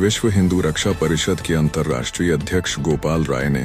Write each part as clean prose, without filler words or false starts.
विश्व हिंदू रक्षा परिषद के अंतर्राष्ट्रीय अध्यक्ष गोपाल राय ने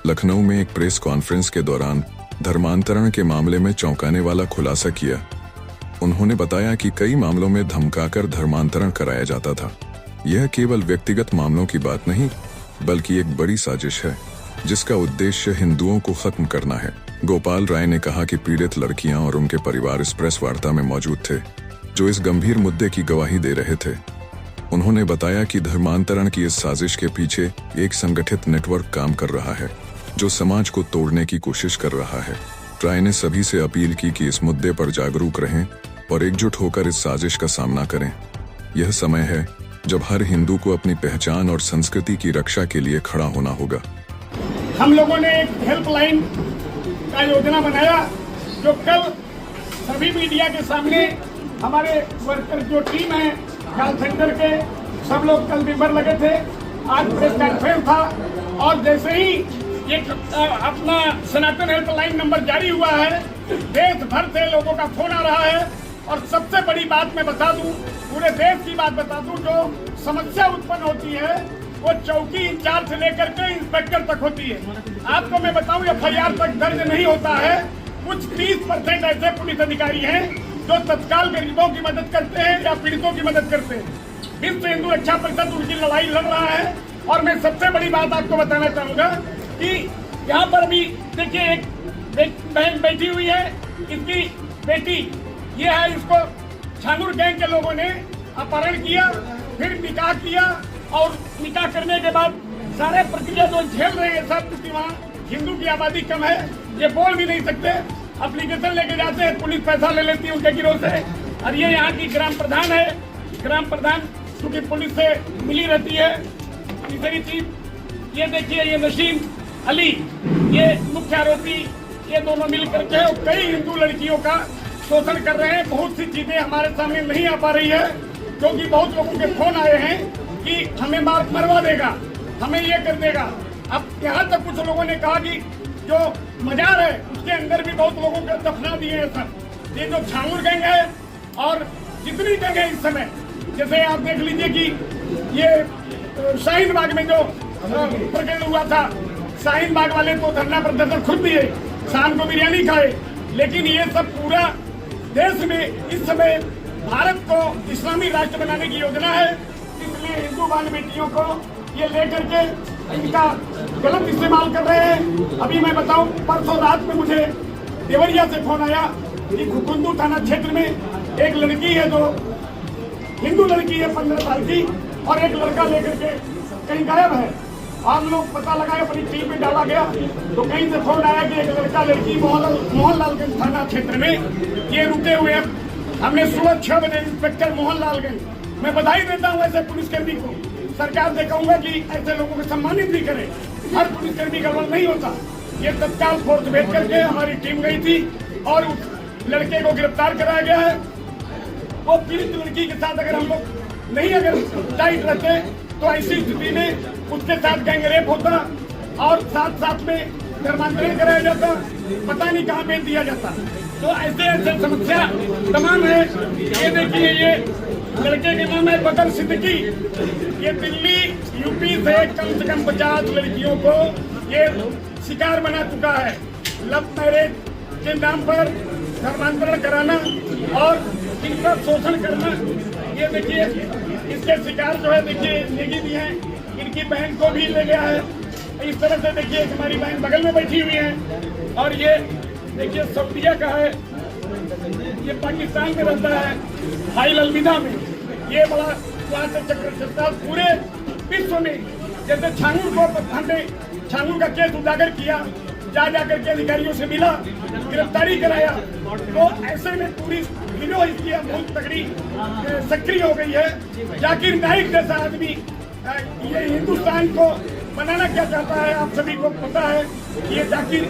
लखनऊ में एक प्रेस कॉन्फ्रेंस के दौरान धर्मांतरण के मामले में चौंकाने वाला खुलासा किया। उन्होंने बताया कि कई मामलों में धमकाकर धर्मांतरण कराया जाता था। यह केवल व्यक्तिगत मामलों की बात नहीं, बल्कि एक बड़ी साजिश है जिसका उद्देश्य हिंदुओं को खत्म करना है। गोपाल राय ने कहा कि पीड़ित लड़कियां और उनके परिवार इस प्रेस वार्ता में मौजूद थे, जो इस गंभीर मुद्दे की गवाही दे रहे थे। उन्होंने बताया कि धर्मांतरण की इस साजिश के पीछे एक संगठित नेटवर्क काम कर रहा है, जो समाज को तोड़ने की कोशिश कर रहा है। राय ने सभी से अपील की कि इस मुद्दे पर जागरूक रहें और एकजुट होकर इस साजिश का सामना करें। यह समय है जब हर हिंदू को अपनी पहचान और संस्कृति की रक्षा के लिए खड़ा होना होगा। हम लोगों ने एक हेल्पलाइन का योजना बनाया, जो कल सभी मीडिया के सामने हमारे वर्कर जो टीम है कॉल सेंटर के सब लोग कल दिन भर लगे थे। आज प्रेस कॉन्फ्रेंस था और जैसे ही ये अपना सनातन हेल्पलाइन नंबर जारी हुआ है, देश भर से लोगों का फोन आ रहा है। और सबसे बड़ी बात मैं बता दूं, पूरे देश की बात बता दूं, जो समस्या उत्पन्न होती है वो चौकी इंचार्ज से लेकर के इंस्पेक्टर तक होती है। आपको मैं बताऊं, FIR तक दर्ज नहीं होता है। कुछ 30% ऐसे पुलिस अधिकारी हैं जो तत्काल गरीबों की मदद करते हैं या पीड़ितों की मदद करते हैं। विश्व हिंदू रक्षा परिषद उनकी लड़ाई लड़ रहा है। और मैं सबसे बड़ी बात आपको बताना चाहूंगा कि यहाँ पर भी देखिए एक बहन बैठी हुई है, इसकी बेटी ये है, इसको छांगुर गैंग के लोगों ने अपहरण किया, फिर निकाह किया और निकाह करने के बाद सारे प्रक्रिया जो झेल रहे हैं सब, क्योंकि वहाँ हिंदू की आबादी कम है, ये बोल भी नहीं सकते। एप्लीकेशन लेके जाते हैं, पुलिस पैसा ले लेती है उनके गिरोह से। और ये यहाँ की ग्राम प्रधान है, ग्राम प्रधान क्योंकि पुलिस से मिली रहती है। तीसरी चीज ये देखिए, ये नसीम अली, ये मुख्य आरोपी, ये दोनों मिल करके कई हिंदू लड़कियों का शोषण कर रहे हैं। बहुत सी चीजें हमारे सामने नहीं आ पा रही है, क्योंकि बहुत लोगों के फोन आए हैं कि हमें मरवा देगा, हमें ये कर देगा। अब यहाँ तक कुछ लोगों ने कहा कि जो मजार है उसके अंदर भी बहुत लोगों को दफना दिए हैं सब। ये जो छांगुर गैंग है और जितनी गैंग है इस समय, जैसे आप देख लीजिए कि ये शाहीन बाग में जो प्रकरण हुआ था, शाहीन बाग वाले तो धरना प्रदर्शन खुद दिए, शाम को बिरयानी खाए। लेकिन ये सब पूरा देश में इस समय भारत को इस्लामी राष्ट्र बनाने की योजना है, इसलिए हिंदू बाल बेटियों को ये लेकर के इनका गलत इस्तेमाल कर रहे हैं। अभी मैं बताऊं, परसों रात में मुझे देवरिया से फोन आया कि खुकुंदू थाना क्षेत्र में एक लड़की है, जो हिंदू लड़की है 15 साल की, और एक लड़का लेकर के कहीं गायब है। हम लोग पता लगाए, अपनी टीम में डाला गया तो कहीं से फोन आया कि एक लड़का लड़की मोहनलालगंज थाना क्षेत्र में ये रुके हुए हैं। हमने सुबह 6 बजे इंस्पेक्टर मोहनलालगंज, मैं बधाई देता हूँ ऐसे पुलिसकर्मी को। सरकार से कहूंगा कि ऐसे लोगों को सम्मानित भी करें। हर पुलिसकर्मी गड़बड़ नहीं होता। ये तत्काल फोर्स भेज करके हमारी टीम गई थी और उस लड़के को गिरफ्तार कराया गया है। वो पीड़ित लड़की के साथ अगर हम लोग नहीं टाइट रहते तो ऐसी स्थिति में उसके साथ गैंगरेप होता और साथ साथ में धर्मांतरण कराया जाता, पता नहीं कहाँ भेज दिया जाता। तो ऐसे ऐसे समस्या तमाम है। ये देखिए, ये लड़के के नाम है बदर सिद्दीकी। ये दिल्ली यूपी से कम 50 लड़कियों को ये शिकार बना चुका है। लव मैरिज के नाम पर धर्मांतरण कराना और इनका शोषण करना। ये देखिए, इसके शिकार जो है, देखिए नेगी भी हैं, इनकी बहन को भी ले गया है। इस तरह से देखिए, हमारी बहन बगल में बैठी हुई है। और ये देखिए सऊदीया का है, ये पाकिस्तान में रहता है, हाइल अलविदा में। ये बड़ा वहाँ से चक्र चलता पूरे विश्व में। जैसे छांगुर को हमने छांगुर का केस उजागर किया, जा करके अधिकारियों से मिला, गिरफ्तारी कराया, तो ऐसे में पूरी गिरोह इसकी बहुत तगड़ी सक्रिय हो गई है। जाकिर नाइक जैसा आदमी ये हिंदुस्तान को बनाना क्या चाहता है, आप सभी को पता है। ये जाकिर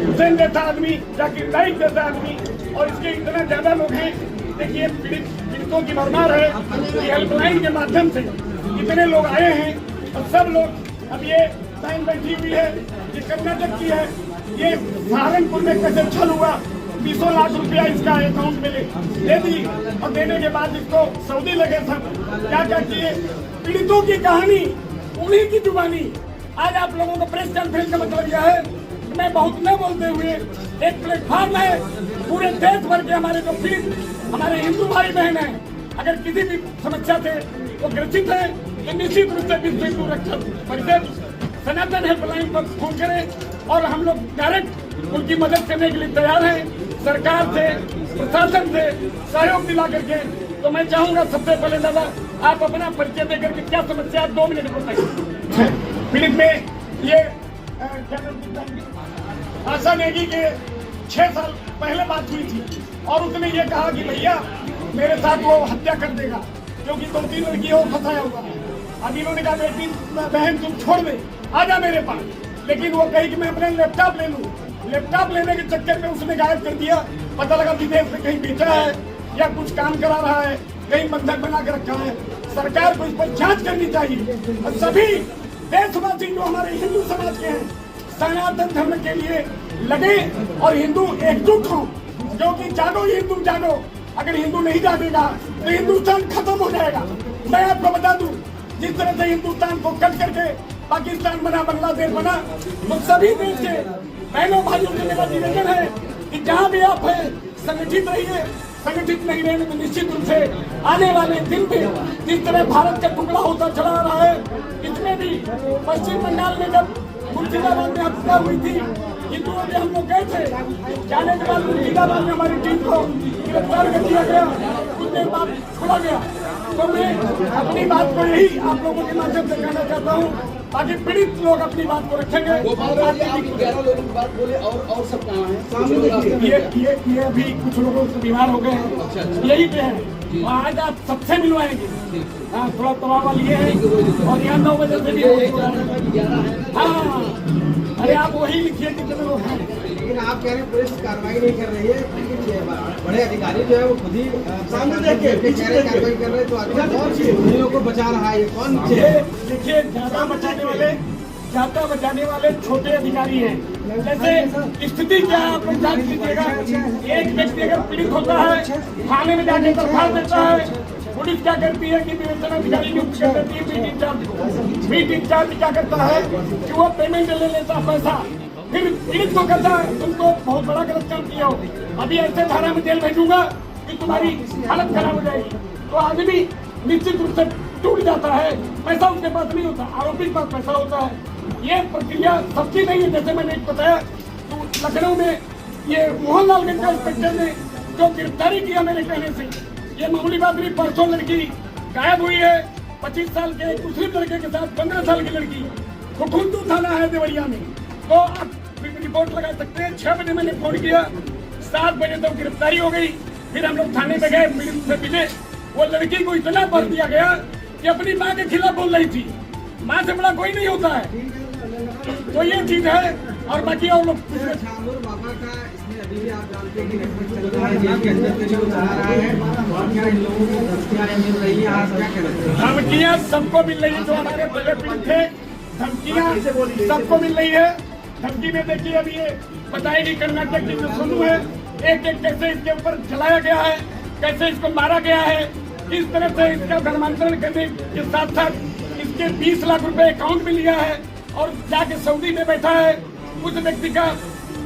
हुसैन जैसा आदमी, जाकिर नाइक जैसा आदमी, और इसके इतना ज्यादा लोग हैं। देखिए, पीड़ितों की भरमार है। ये हेल्पलाइन के माध्यम से इतने लोग आए हैं और सब लोग, अब ये बहन बैठी हुई है, ये कर्नाटक की है। ये सहारनपुर में कैसे छल हुआ, 20 लाख रुपया इसका अकाउंट में ले दी और देने के बाद इसको सऊदी लगे सब क्या क्या किए। पीड़ितों की कहानी, उन्हीं की जुबानी आज आप लोगों को प्रेस कॉन्फ्रेंस का मतलब यह है कि मैं बहुत न बोलते हुए एक प्लेटफॉर्म है पूरे देश भर के हमारे जो पीड़ित हमारे हिंदू भाई बहन हैं, अगर किसी भी समस्या से वो ग्रसित है तो निश्चित रूप से विश्व हिंदू रक्षक परिषद सनातन हेल्पलाइन पर फोन करें और हम लोग डायरेक्ट उनकी मदद करने के लिए तैयार हैं। सरकार से, प्रशासन से सहयोग दिला करके। तो मैं चाहूंगा सबसे पहले दादा आप अपना परिचय देकर के क्या समस्या 2 मिनट में बताइए। पीड़ित में ये आशा नेगी के 6 साल पहले बात हुई थी और उसने ये कहा कि भैया मेरे साथ वो हत्या कर देगा क्योंकि 2-3 लड़कियों को फंसाया हुआ है। अब इन्होंने कहा बेटी बहन तुम छोड़ दे, आजा मेरे पास। लेकिन वो कही कि मैं अपने लैपटॉप ले लूं। लैपटॉप लेने के चक्कर में उसने गायब कर दिया। पता लगा विदेश में कहीं बेचा है या कुछ काम करा रहा है, कहीं बंधक बना के रखा है। सरकार को इस पर जांच करनी चाहिए और सभी देशवासी जो हमारे हिंदू समाज के हैं सनातन धर्म के लिए लगे और हिंदू एकजुट हों, क्योंकि जागो हिंदू जागो। अगर हिंदू नहीं जागेगा तो हिंदुस्तान खत्म हो जाएगा। मैं आपको बता दूं, जिस तरह से हिंदुस्तान को कट करके पाकिस्तान बना, बांग्लादेश बना, तो सभी देश के बहनों भाइयों से मेरा निवेदन है कि जहाँ भी आप हैं संगठित रहिए। संगठित नहीं रहने तो निश्चित रूप से आने वाले दिन में जिस तरह भारत का टुकड़ा होता चला आ रहा है, इसमें भी पश्चिम बंगाल में जब मुर्शिदाबाद में हत्या हुई थी, हिंदुओं के हम लोग गए थे, जाने के बाद मुर्शिदाबाद में हमारी टीम को गिरफ्तार कर दिया गया, कुछ देर बाद छोड़ा गया। तो मैं अपनी बात को यही आप लोगों के माध्यम से कहना चाहता हूँ, बाकी पीड़ित लोग अपनी बात को रखेंगे। 11 लोगों की बात बोले और सब कहाँ हैं? ये अभी कुछ लोगों से बीमार हो गए हैं, यही पे है। आज आप सबसे मिलवाएंगे। हाँ, थोड़ा तबावा लिए हैं और यहाँ 9 बजे से भी। हाँ, अरे आप वही लिखिए कितने लोग हैं। लेकिन आप कह रहे हैं पुलिस कार्रवाई नहीं कर रही है, बड़े अधिकारी जो है वो खुद ही सामने देख के कार्रवाई कर रहे हैं, तो उन्हीं को बचा रहा है। ये कौन? देखिए ज्यादा बचाने वाले छोटे अधिकारी हैं। जैसे स्थिति क्या है आप लोग जांच कीजिएगा। एक व्यक्ति अगर पीड़ित होता है थाने में जाके दरखास्त देता है, पुलिस क्या करती है कि विवेचना अधिकारी नियुक्त कर देती है बीट इंचार्ज को। बीट इंचार्ज क्या करता है कि वो पेमेंट ले लेता पैसा, फिर पीड़ित को कहता है तुमको बहुत बड़ा गलत काम किया हो, अभी ऐसे धारा में जेल भेजूंगा कि तुम्हारी हालत खराब हो जाएगी। तो आदमी निश्चित रूप से टूट जाता है, पैसा उसके पास नहीं होता, आरोपी के पास पैसा होता है। ये प्रक्रिया सबकी नहीं है। जैसे मैंने बताया तो लखनऊ में ये मोहनलालगंज का इंस्पेक्टर ने जो गिरफ्तारी किया मेरे कहने से, ये मामूली बात नहीं। परसों लड़की गायब हुई है, 25 साल के एक मुस्लिम लड़के के साथ 15 साल की लड़की। खुटुंटू थाना है देवरिया में, तो आप रिपोर्ट लगा सकते हैं। 6 बजे मैंने फोन किया, 7 बजे तक गिरफ्तारी हो गई। फिर हम लोग थाने में गए, पीड़ित से मिले। वो लड़की को इतना भर दिया गया कि अपनी माँ के खिलाफ बोल रही थी। माँ से बड़ा कोई नहीं होता है। तो ये चीज है। और बाकी और लोग बाबा का इसमें अभी भी आप जानते हैं कि चल रहा है, जेल के अंदर के जो चला रहा है, और क्या इन लोगों को धमकियां मिल रही है? आप क्या कहते हैं? धमकियां सबको मिल रही है, जो हमारे बड़े पीड़ित थे, धमकियां सबको मिल रही है। धमकी में देखिए अभी ये बताएगी कर्नाटक की जो सोनू है, एक कैसे इसके ऊपर चलाया गया है, कैसे इसको मारा गया है, किस तरह से इसका धर्मांतरण करने के साथ साथ इसके 20 लाख रुपए अकाउंट में लिया है और जाके सऊदी में बैठा है। उस व्यक्ति का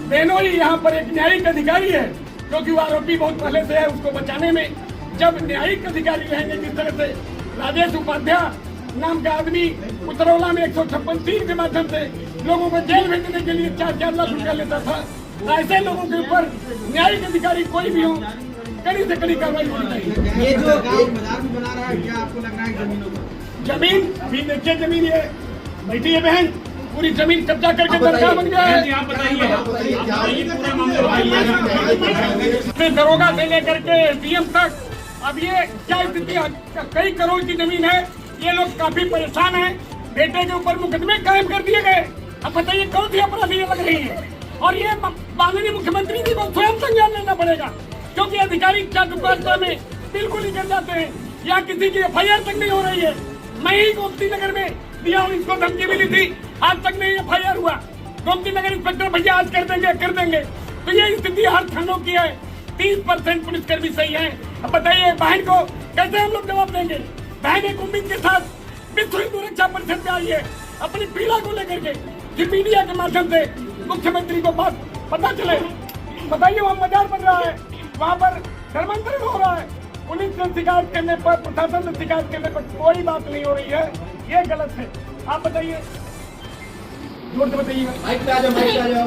बेनोई यहाँ पर एक न्यायिक अधिकारी है, क्योंकि वो आरोपी बहुत पहले से है। उसको बचाने में जब न्यायिक अधिकारी रहेंगे, जिस तरह से राजेश उपाध्याय नाम का आदमी उतरौला में 156(3) के माध्यम से लोगों को जेल भेजने के लिए 4-4 लाख रुपया लेता था, ऐसे लोगों के ऊपर न्यायिक अधिकारी कोई भी हो, कड़ी से कड़ी कार्रवाई होनी चाहिए। ये जो बाजार भी बना रहा है, क्या आपको लग रहा है जमीनों पर? जमीन भी देखिए, जमीन ये बैठी है बहन, पूरी जमीन कब्जा करके दरगाह बन गया है। दरोगा से लेकर के एसडीएम तक अब ये क्या स्थिति है? कई करोड़ की जमीन है। ये लोग काफी परेशान हैं। बेटे के ऊपर मुकदमे कायम कर दिए गए। अब बताइए कौन सी अपराधी लग रही है? और ये माननीय मुख्यमंत्री जी को स्वयं संज्ञान लेना पड़ेगा, क्योंकि अधिकारी चाटुकारिता में बिल्कुल ही कर जाते हैं। या किसी की FIR तक नहीं हो रही है। मैं ही गोमती नगर में दिया हूँ, इसको धमकी मिली थी, आज तक नहीं FIR हुआ। गोमती नगर इंस्पेक्टर भैया आज कर देंगे, कर देंगे। तो ये स्थिति हर थानों की है। 30% पुलिसकर्मी सही है। अब बताइए बहन को कैसे हम लोग जवाब देंगे? बहन एक उम्मीद के साथ परिषद पे आइए अपनी पीड़ा को लेकर के, कि मीडिया के माध्यम से मुख्यमंत्री को बात पता चले। बताइए वहाँ मजार बन रहा है, वहाँ पर धर्मांतरण हो रहा है, पुलिस से शिकायत करने पर, प्रशासन से शिकायत करने पर कोई बात नहीं हो रही है, ये गलत है। आप बताइए, जोर से बताइएगा। माइक पे आ जाओ, माइक पे आ जाओ।